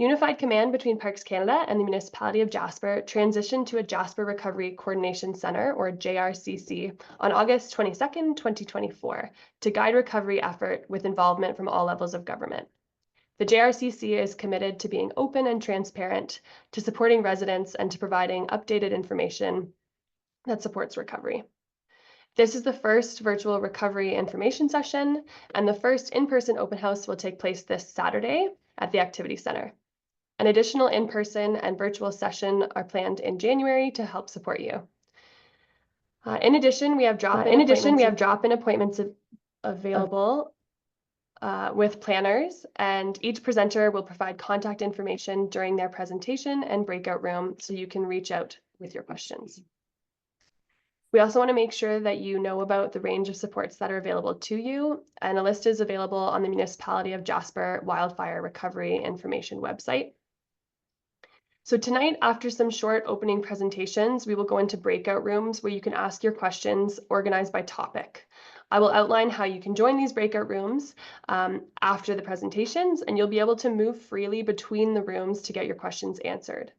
Unified command between Parks Canada and the municipality of Jasper transitioned to a Jasper Recovery Coordination Centre, or JRCC, on August 22nd, 2024, to guide recovery effort with involvement from all levels of government. The JRCC is committed to being open and transparent, to supporting residents, and to providing updated information that supports recovery. This is the first virtual recovery information session, and the first in-person open house will take place this Saturday at the Activity Centre. An additional in-person and virtual session are planned in January to help support you. In addition, we have drop-in appointments available with planners, and each presenter will provide contact information during their presentation and breakout room so you can reach out with your questions. We also want to make sure that you know about the range of supports that are available to you, and a list is available on the Municipality of Jasper Wildfire Recovery Information website. So tonight, after some short opening presentations, we will go into breakout rooms where you can ask your questions organized by topic. I will outline how you can join these breakout rooms after the presentations, and you'll be able to move freely between the rooms to get your questions answered.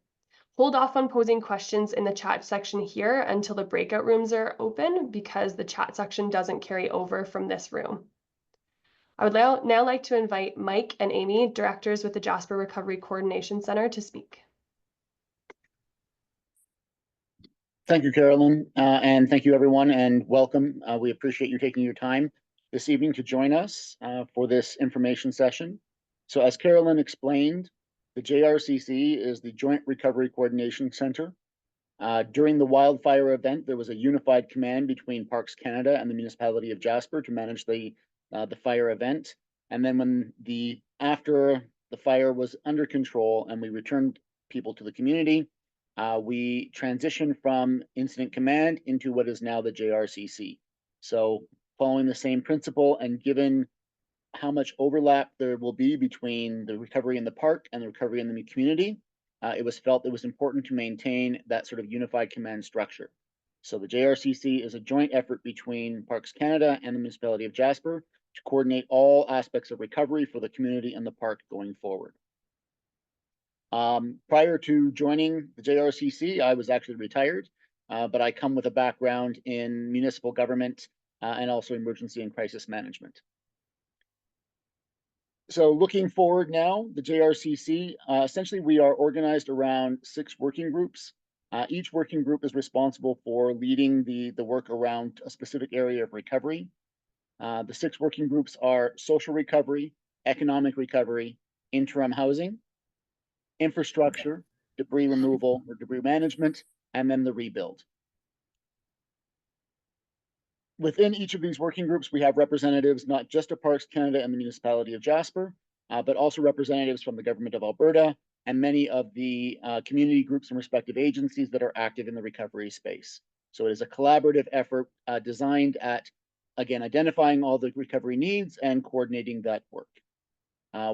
Hold off on posing questions in the chat section here until the breakout rooms are open, because the chat section doesn't carry over from this room. I would now like to invite Mike and Amy, directors with the Jasper Recovery Coordination Centre, to speak. Thank you, Carolyn, and thank you, everyone, and welcome. We appreciate you taking your time this evening to join us for this information session. So as Carolyn explained, the JRCC is the Joint Recovery Coordination Center. During the wildfire event, there was a unified command between Parks Canada and the municipality of Jasper to manage the fire event. And then after the fire was under control and we returned people to the community, we transitioned from incident command into what is now the JRCC. So following the same principle, and given how much overlap there will be between the recovery in the park and the recovery in the community, it was felt it was important to maintain that sort of unified command structure. So the JRCC is a joint effort between Parks Canada and the municipality of Jasper to coordinate all aspects of recovery for the community and the park going forward. Prior to joining the JRCC, I was actually retired, but I come with a background in municipal government and also emergency and crisis management. So looking forward now, the JRCC, essentially we are organized around 6 working groups. Each working group is responsible for leading the work around a specific area of recovery. The 6 working groups are social recovery, economic recovery, interim housing, infrastructure, debris removal or debris management, and then the rebuild. Within each of these working groups, we have representatives not just of Parks Canada and the municipality of Jasper, but also representatives from the government of Alberta and many of the community groups and respective agencies that are active in the recovery space. So it is a collaborative effort designed at, again, identifying all the recovery needs and coordinating that work.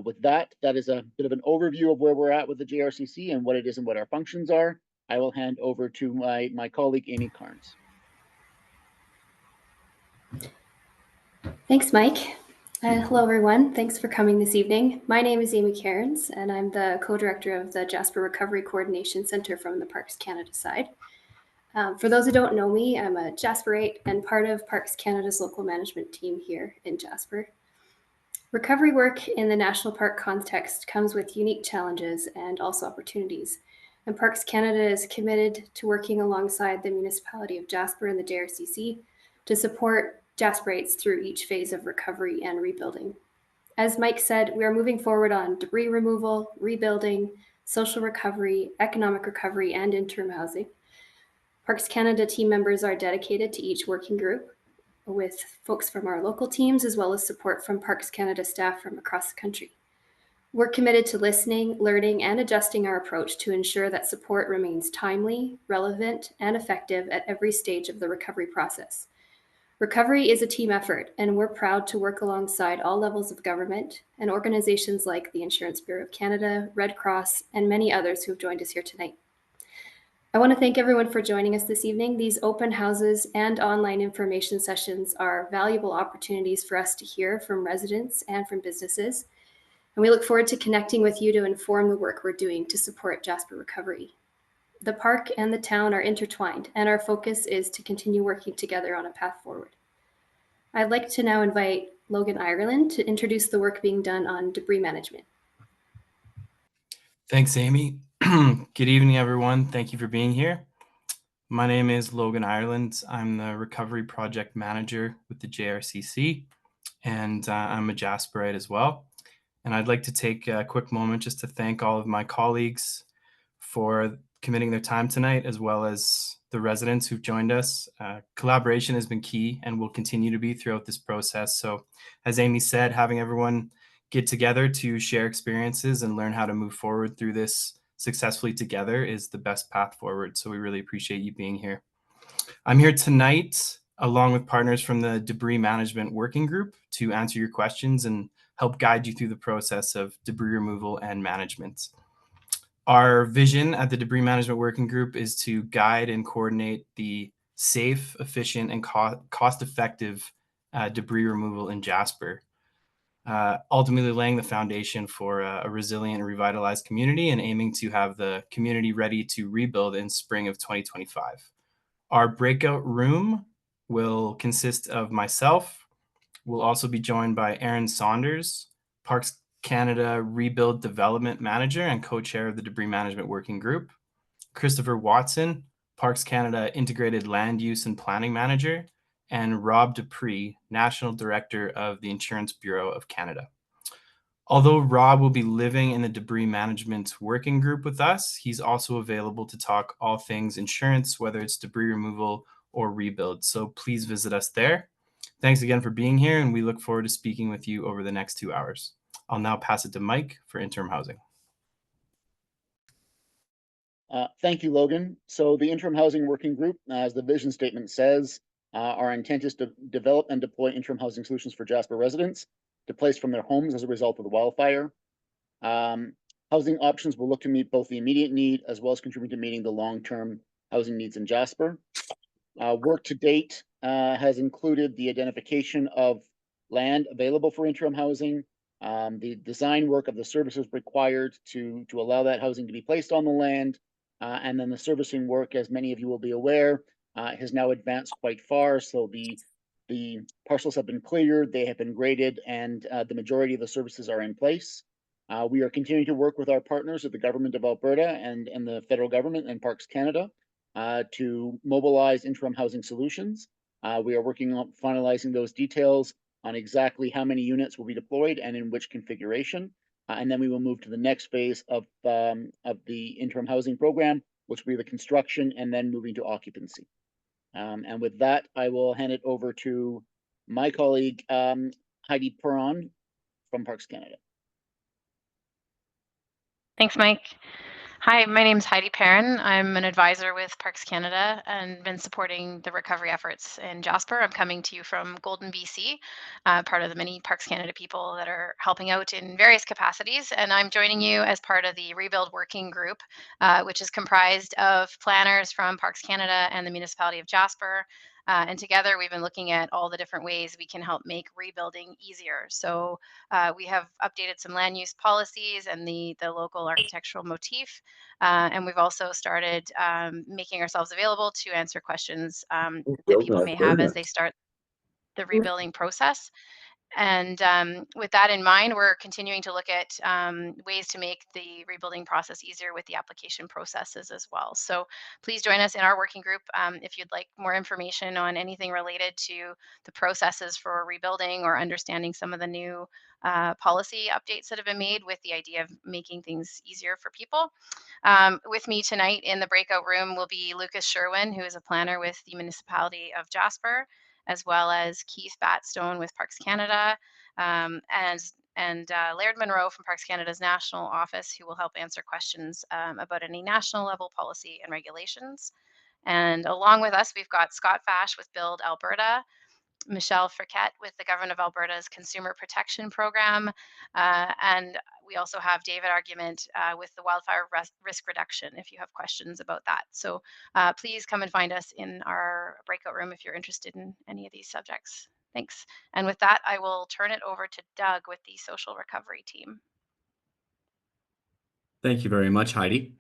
With that is a bit of an overview of where we're at with the JRCC and what it is and what our functions are. I will hand over to my colleague, Amy Carnes. Thanks, Mike. Hello, everyone. Thanks for coming this evening. My name is Amy Cairns, and I'm the co-director of the Jasper Recovery Coordination Center from the Parks Canada side. For those who don't know me, I'm a Jasperite and part of Parks Canada's local management team here in Jasper. Recovery work in the national park context comes with unique challenges and also opportunities. And Parks Canada is committed to working alongside the municipality of Jasper and the JRCC to support Jasperites through each phase of recovery and rebuilding. As Mike said, we are moving forward on debris removal, rebuilding, social recovery, economic recovery, and interim housing. Parks Canada team members are dedicated to each working group, with folks from our local teams as well as support from Parks Canada staff from across the country. We're committed to listening, learning, and adjusting our approach to ensure that support remains timely, relevant, and effective at every stage of the recovery process. Recovery is a team effort, and we're proud to work alongside all levels of government and organizations like the Insurance Bureau of Canada, Red Cross, and many others who have joined us here tonight. I want to thank everyone for joining us this evening. These open houses and online information sessions are valuable opportunities for us to hear from residents and from businesses. And we look forward to connecting with you to inform the work we're doing to support Jasper recovery. The park and the town are intertwined, and our focus is to continue working together on a path forward. I'd like to now invite Logan Ireland to introduce the work being done on debris management. Thanks, Amy. Good evening, everyone. Thank you for being here. My name is Logan Ireland. I'm the Recovery Project Manager with the JRCC, and I'm a Jasperite as well. And I'd like to take a quick moment just to thank all of my colleagues for committing their time tonight, as well as the residents who've joined us. Collaboration has been key and will continue to be throughout this process. So as Amy said, having everyone get together to share experiences and learn how to move forward through this successfully together is the best path forward. So we really appreciate you being here. I'm here tonight along with partners from the Debris Management Working Group to answer your questions and help guide you through the process of debris removal and management. Our vision at the Debris Management Working Group is to guide and coordinate the safe, efficient, and cost-effective debris removal in Jasper, ultimately laying the foundation for a resilient and revitalized community and aiming to have the community ready to rebuild in spring of 2025. Our breakout room will consist of myself. We'll also be joined by Aaron Saunders, Parks Canada Rebuild Development Manager and co-chair of the Debris Management Working Group, Christopher Watson, Parks Canada Integrated Land Use and Planning Manager, and Rob Dupree, National Director of the Insurance Bureau of Canada. Although Rob will be living in the Debris Management Working Group with us, he's also available to talk all things insurance, whether it's debris removal or rebuild. So please visit us there. Thanks again for being here, and we look forward to speaking with you over the next 2 hours. I'll now pass it to Mike for interim housing. Thank you, Logan. So the Interim Housing Working Group, as the vision statement says, our intent is to develop and deploy interim housing solutions for Jasper residents displaced from their homes as a result of the wildfire. Housing options will look to meet both the immediate need as well as contribute to meeting the long-term housing needs in Jasper. Work to date has included the identification of land available for interim housing, the design work of the services required to allow that housing to be placed on the land, and then the servicing work, as many of you will be aware, has now advanced quite far. So the parcels have been cleared, they have been graded, and the majority of the services are in place. We are continuing to work with our partners at the Government of Alberta and the federal government and Parks Canada to mobilize interim housing solutions. We are working on finalizing those details on exactly how many units will be deployed and in which configuration. And then we will move to the next phase of the interim housing program, which will be the construction and then moving to occupancy. And with that, I will hand it over to my colleague, Heidi Perron from Parks Canada. Thanks, Mike. Hi, my name is Heidi Perrin. I'm an advisor with Parks Canada and been supporting the recovery efforts in Jasper. I'm coming to you from Golden, BC, part of the many Parks Canada people that are helping out in various capacities. And I'm joining you as part of the Rebuild Working Group, which is comprised of planners from Parks Canada and the municipality of Jasper. And together we've been looking at all the different ways we can help make rebuilding easier. So we have updated some land use policies and the local architectural motif. And we've also started making ourselves available to answer questions that people may have as they start the rebuilding process. And with that in mind, we're continuing to look at ways to make the rebuilding process easier with the application processes as well. So please join us in our working group if you'd like more information on anything related to the processes for rebuilding or understanding some of the new policy updates that have been made with the idea of making things easier for people. With me tonight in the breakout room will be Lucas Sherwin, who is a planner with the municipality of Jasper, as well as Keith Batstone with Parks Canada, and Laird Monroe from Parks Canada's national office, who will help answer questions about any national level policy and regulations. And along with us, we've got Scott Fash with Build Alberta, Michelle Friquette with the Government of Alberta's Consumer Protection Program, and we also have David Argument with the Wildfire Risk Reduction if you have questions about that. So please come and find us in our breakout room if you're interested in any of these subjects. Thanks. And with that, I will turn it over to Doug with the Social Recovery team. Thank you very much, Heidi.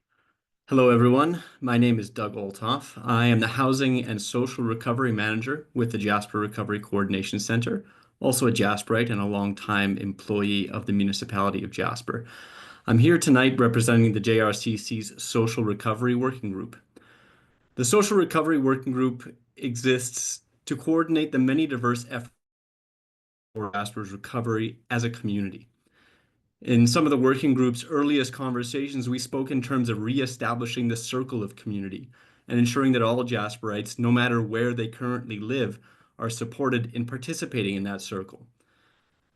Hello, everyone. My name is Doug Olthoff. I am the Housing and Social Recovery Manager with the Jasper Recovery Coordination Center, also a Jasperite and a longtime employee of the municipality of Jasper. I'm here tonight representing the JRCC's Social Recovery Working Group. The Social Recovery Working Group exists to coordinate the many diverse efforts for Jasper's recovery as a community. In some of the working group's earliest conversations, we spoke in terms of reestablishing the circle of community and ensuring that all Jasperites, no matter where they currently live, are supported in participating in that circle.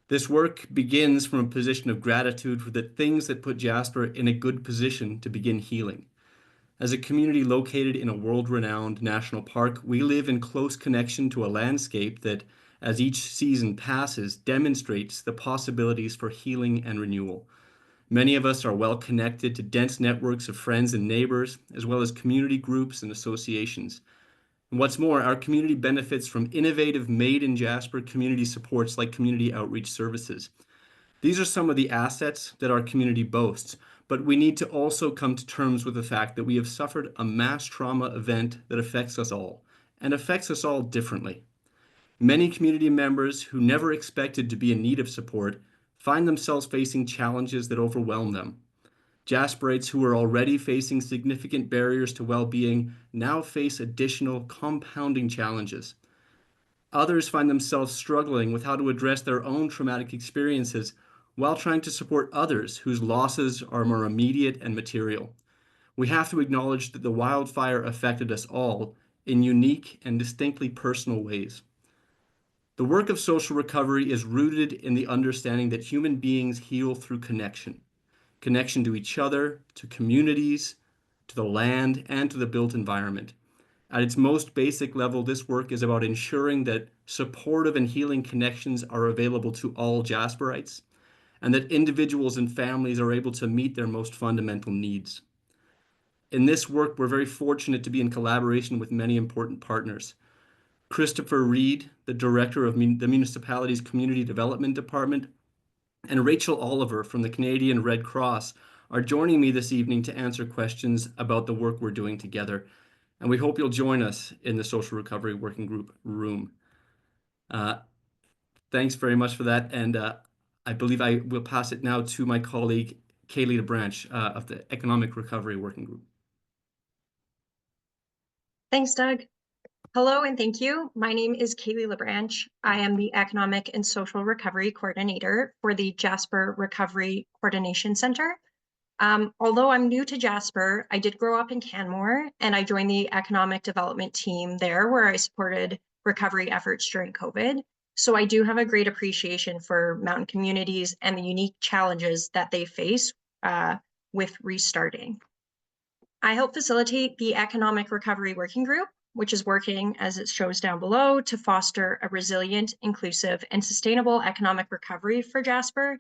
This work begins from a position of gratitude for the things that put Jasper in a good position to begin healing. As a community located in a world-renowned national park, we live in close connection to a landscape that, as each season passes, demonstrates the possibilities for healing and renewal. Many of us are well connected to dense networks of friends and neighbors, as well as community groups and associations. And what's more, our community benefits from innovative Made in Jasper community supports like community outreach services. These are some of the assets that our community boasts, but we need to also come to terms with the fact that we have suffered a mass trauma event that affects us all, and affects us all differently. Many community members who never expected to be in need of support find themselves facing challenges that overwhelm them. Jasperites who are already facing significant barriers to well-being now face additional compounding challenges. Others find themselves struggling with how to address their own traumatic experiences while trying to support others whose losses are more immediate and material. We have to acknowledge that the wildfire affected us all in unique and distinctly personal ways. The work of social recovery is rooted in the understanding that human beings heal through connection. Connection to each other, to communities, to the land, and to the built environment. At its most basic level, this work is about ensuring that supportive and healing connections are available to all Jasperites, and that individuals and families are able to meet their most fundamental needs. In this work, we're very fortunate to be in collaboration with many important partners. Christopher Reed, the director of the municipality's Community Development Department, and Rachel Oliver from the Canadian Red Cross are joining me this evening to answer questions about the work we're doing together. And we hope you'll join us in the Social Recovery Working Group room. Thanks very much for that. And I believe I will pass it now to my colleague, Kaylee DeBranch of the Economic Recovery Working Group. Thanks, Doug. Hello and thank you. My name is Kaylee LeBranch. I am the Economic and Social Recovery Coordinator for the Jasper Recovery Coordination Center. Although I'm new to Jasper, I did grow up in Canmore and I joined the economic development team there where I supported recovery efforts during COVID. So I do have a great appreciation for mountain communities and the unique challenges that they face with restarting. I help facilitate the Economic Recovery Working Group, which is working, as it shows down below, to foster a resilient, inclusive, and sustainable economic recovery for Jasper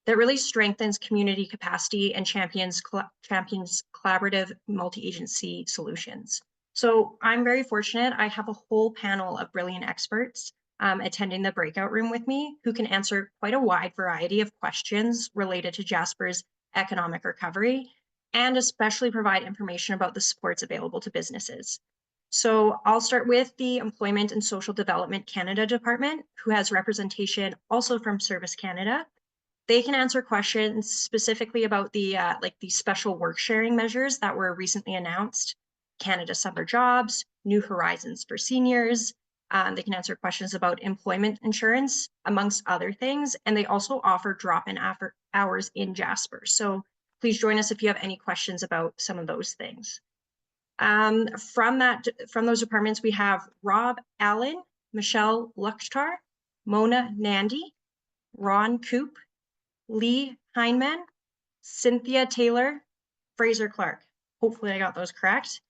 that really strengthens community capacity and champions collaborative multi-agency solutions. So I'm very fortunate. I have a whole panel of brilliant experts attending the breakout room with me who can answer quite a wide variety of questions related to Jasper's economic recovery, and especially provide information about the supports available to businesses. So I'll start with the Employment and Social Development Canada Department, who has representation also from Service Canada. They can answer questions specifically about the special work sharing measures that were recently announced, Canada Summer Jobs, New Horizons for Seniors. They can answer questions about employment insurance, amongst other things. And they also offer drop-in hours in Jasper. So please join us if you have any questions about some of those things. From those departments, we have Rob Allen, Michelle Lukhtar, Mona Nandi, Ron Coop, Lee Heineman, Cynthia Taylor, Fraser Clark. Hopefully I got those correct.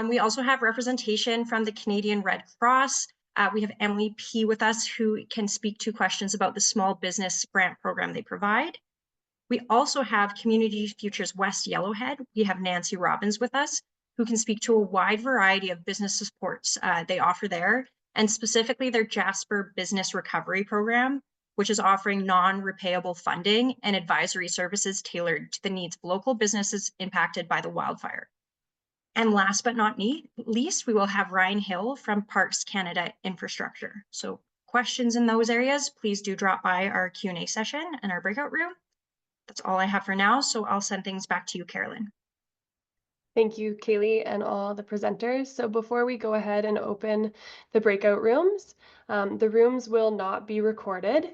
We also have representation from the Canadian Red Cross. We have Emily P. with us who can speak to questions about the small business grant program they provide. We also have Community Futures West Yellowhead. We have Nancy Robbins with us who can speak to a wide variety of business supports they offer there, and specifically their Jasper Business Recovery Program, which is offering non-repayable funding and advisory services tailored to the needs of local businesses impacted by the wildfire. And last but not least, we will have Ryan Hill from Parks Canada Infrastructure. So questions in those areas, please do drop by our Q&A session and our breakout room. That's all I have for now, so I'll send things back to you, Carolyn. Thank you, Kaylee, and all the presenters. So before we go ahead and open the breakout rooms, the rooms will not be recorded.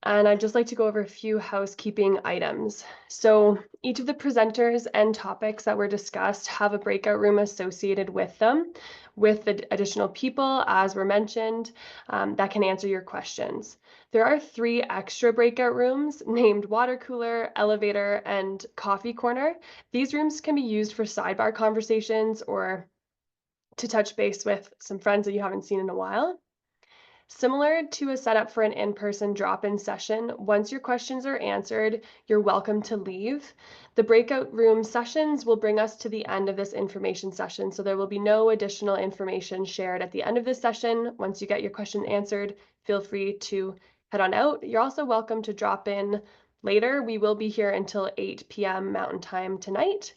And I'd just like to go over a few housekeeping items. So each of the presenters and topics that were discussed have a breakout room associated with them, with the additional people, as were mentioned, that can answer your questions. There are 3 extra breakout rooms named water cooler, elevator, and coffee corner. These rooms can be used for sidebar conversations or to touch base with some friends that you haven't seen in a while. Similar to a setup for an in-person drop-in session, once your questions are answered, you're welcome to leave. The breakout room sessions will bring us to the end of this information session, so there will be no additional information shared at the end of this session. Once you get your question answered, feel free to head on out. You're also welcome to drop in later. We will be here until 8 p.m. Mountain Time tonight.